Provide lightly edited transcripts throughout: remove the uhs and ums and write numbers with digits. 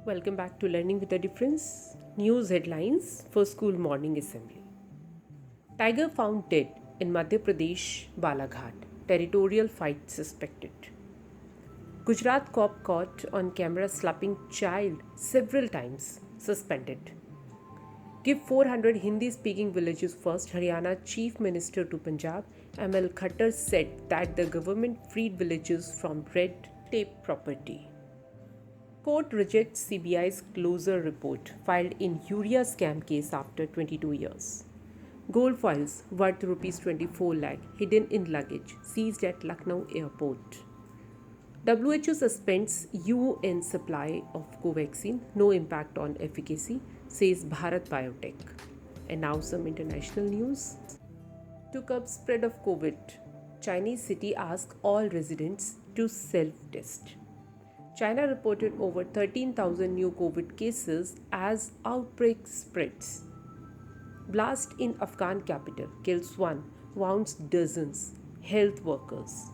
Welcome back to Learning with a Difference. News headlines for school morning assembly. Tiger found dead in Madhya Pradesh, Balaghat. Territorial fight suspected. Gujarat cop caught on camera slapping child several times. Suspended. Give 400 Hindi speaking villages first. Haryana Chief Minister to Punjab ML Khattar said that the government freed villages from red tape property. Court rejects CBI's closer report filed in urea scam case after 22 years. Gold files worth rupees 24 lakh hidden in luggage seized at Lucknow airport. WHO suspends UN supply of Covaxin, no impact on efficacy, says Bharat Biotech. And now some international news. To curb spread of COVID, Chinese city asks all residents to self-test. China reported over 13,000 new COVID cases as outbreak spreads. Blast in Afghan capital kills one, wounds dozens, health workers.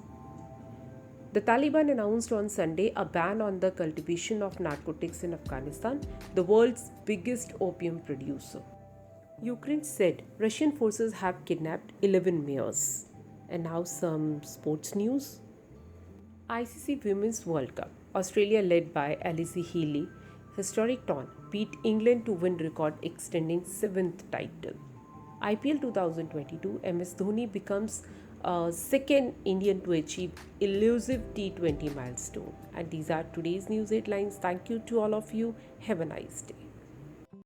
The Taliban announced on Sunday a ban on the cultivation of narcotics in Afghanistan, the world's biggest opium producer. Ukraine said Russian forces have kidnapped 11 mayors. And now some sports news. ICC Women's World Cup. Australia led by Alice Healy, historic taunt, beat England to win record extending 7th title. IPL 2022, MS Dhoni becomes second Indian to achieve elusive T20 milestone. And these are today's news headlines. Thank you to all of you. Have a nice day.